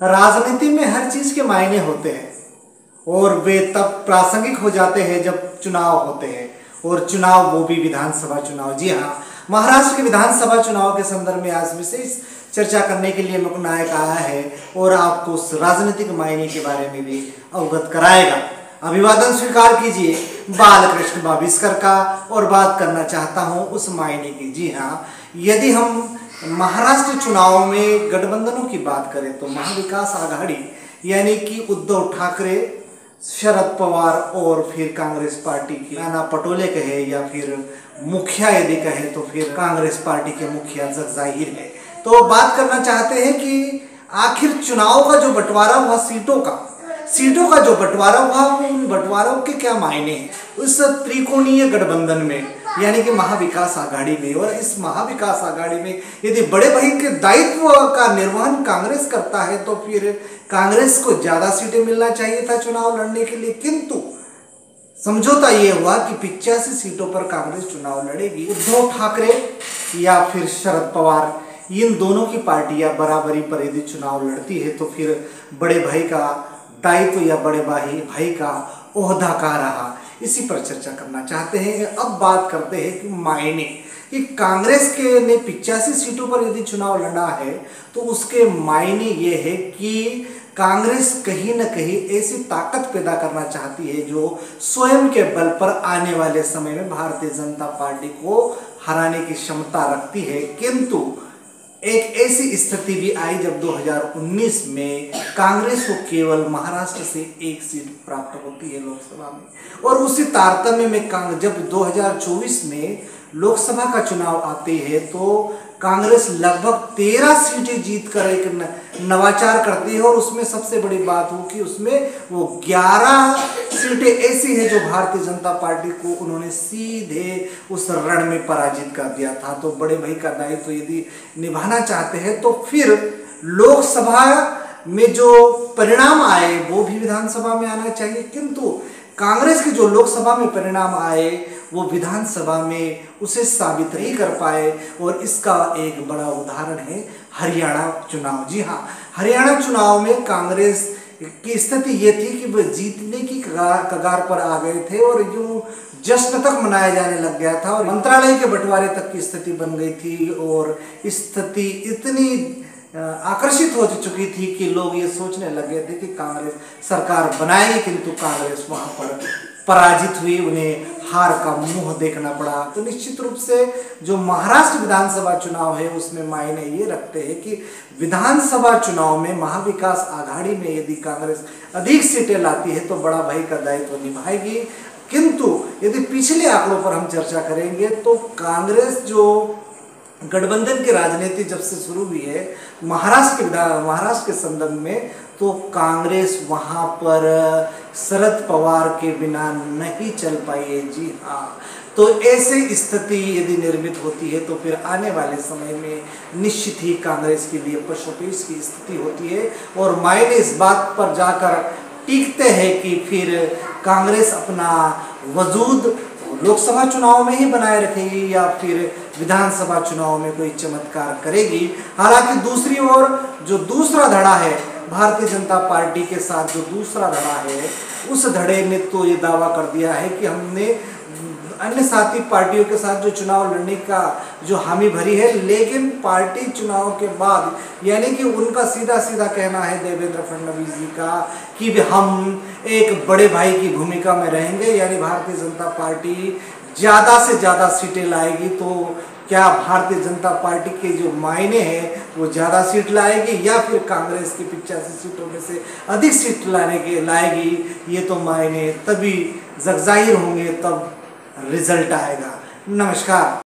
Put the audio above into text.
राजनीति में हर चीज के मायने होते हैं और वे तब प्रासंगिक हो जाते हैं जब चुनाव होते हैं, और चुनाव वो भी विधानसभा चुनाव। जी हाँ, महाराष्ट्र के विधानसभा चुनाव के संदर्भ में आज विशेष चर्चा करने के लिए मुख्य नायक आया है और आपको उस राजनीतिक मायने के बारे में भी अवगत कराएगा। अभिवादन स्वीकार कीजिए बालकृष्ण बाविस्कर का, और बात करना चाहता हूँ उस मायने की। जी हाँ, यदि हम महाराष्ट्र चुनाव में गठबंधनों की बात करें तो महाविकास आघाड़ी यानी कि उद्धव ठाकरे, शरद पवार और फिर कांग्रेस पार्टी की नाना पटोले कहे या फिर मुखिया यदि कहे तो फिर कांग्रेस पार्टी के मुखिया जगजाहिर है। तो बात करना चाहते हैं कि आखिर चुनाव का जो बंटवारा हुआ, सीटों का जो बंटवारा हुआ, उन बंटवारों के क्या मायने हैं उस त्रिकोणीय गठबंधन में यानी कि महाविकास आघाड़ी में। और इस महाविकास आघाड़ी में यदि बड़े भाई के दायित्व का निर्वहन कांग्रेस करता है तो फिर कांग्रेस को ज्यादा सीटें मिलना चाहिए था चुनाव लड़ने के लिए, किंतु समझौता ये हुआ कि 85 सीटों पर कांग्रेस चुनाव लड़ेगी। उद्धव ठाकरे या फिर शरद पवार, इन दोनों की पार्टियां बराबरी पर यदि चुनाव लड़ती है तो फिर बड़े भाई का दायित्व या बड़े भाई का ओहदा का रहा, इसी पर चर्चा करना चाहते हैं। अब बात करते हैं कि मायने, कि कांग्रेस के ने 85 सीटों पर यदि चुनाव लड़ा है तो उसके मायने ये है कि कांग्रेस कहीं न कहीं ऐसी ताकत पैदा करना चाहती है जो स्वयं के बल पर आने वाले समय में भारतीय जनता पार्टी को हराने की क्षमता रखती है। किंतु एक ऐसी स्थिति भी आई जब 2019 में कांग्रेस को केवल महाराष्ट्र से एक सीट प्राप्त होती है लोकसभा में, और उसी तारतम्य में जब 2024 में लोकसभा का चुनाव आते हैं तो कांग्रेस लगभग 13 सीटें जीतकर एक नवाचार करती है। और उसमें सबसे बड़ी बात हो कि उसमें वो 11 सीटें ऐसी हैं जो भारतीय जनता पार्टी को उन्होंने सीधे उस रण में पराजित कर दिया था। तो बड़े भाई का दायित्व यदि निभाना चाहते हैं तो फिर लोकसभा में जो परिणाम आए वो भी विधानसभा में आना चाहिए, किंतु कांग्रेस के जो लोकसभा में परिणाम आए वो विधानसभा में उसे साबित नहीं कर पाए। और इसका एक बड़ा उदाहरण है हरियाणा चुनाव। जी हाँ, हरियाणा चुनाव में कांग्रेस की स्थिति ये थी कि वह जीतने की कगार पर आ गए थे और यूं जश्न तक मनाया जाने लग गया था और मंत्रालय के बंटवारे तक की स्थिति बन गई थी। और स्थिति इतनी आकर्षित हो चुकी थी कि लोग ये सोचने लगे थे कि कांग्रेस सरकार बनाएगी, किंतु कांग्रेस वहां पर पराजित हुई, उन्हें हार का मुंह देखना पड़ा। तो निश्चित रूप से जो महाराष्ट्र विधानसभा चुनाव है उसमें मायने ये रखते हैं कि विधानसभा चुनाव में महाविकास आघाड़ी में यदि कांग्रेस अधिक सीटें लाती है तो बड़ा भाई का दायित्व निभाएगी। किंतु यदि पिछले आंकड़ों पर हम चर्चा करेंगे तो कांग्रेस जो गठबंधन की राजनीति जब से शुरू हुई है महाराष्ट्र के संदर्भ में, तो कांग्रेस वहां पर शरद पवार के बिना नहीं चल पाई है। जी हाँ, तो ऐसी स्थिति यदि निर्मित होती है तो फिर आने वाले समय में निश्चित ही कांग्रेस के लिए पशुपेश की स्थिति होती है। और मायने इस बात पर जाकर टिकते हैं कि फिर कांग्रेस अपना वजूद लोकसभा चुनाव में ही बनाए रखेगी या फिर विधानसभा चुनाव में कोई चमत्कार करेगी। हालांकि दूसरी ओर जो दूसरा धड़ा है भारतीय जनता पार्टी के साथ, जो दूसरा धड़ा है उस धड़े ने तो ये दावा कर दिया है कि हमने अन्य साथी पार्टियों के साथ जो चुनाव लड़ने का जो हामी भरी है, लेकिन पार्टी चुनाव के बाद यानी कि उनका सीधा सीधा कहना है देवेंद्र फडणवीस जी का कि हम एक बड़े भाई की भूमिका में रहेंगे, यानी भारतीय जनता पार्टी ज़्यादा से ज़्यादा सीटें लाएगी। तो क्या भारतीय जनता पार्टी के जो मायने हैं वो ज़्यादा सीट लाएगी या फिर कांग्रेस की 85 सीटों में से अधिक सीट लाएगी, ये तो मायने तभी जगजाहिर होंगे, तब रिजल्ट आएगा। नमस्कार।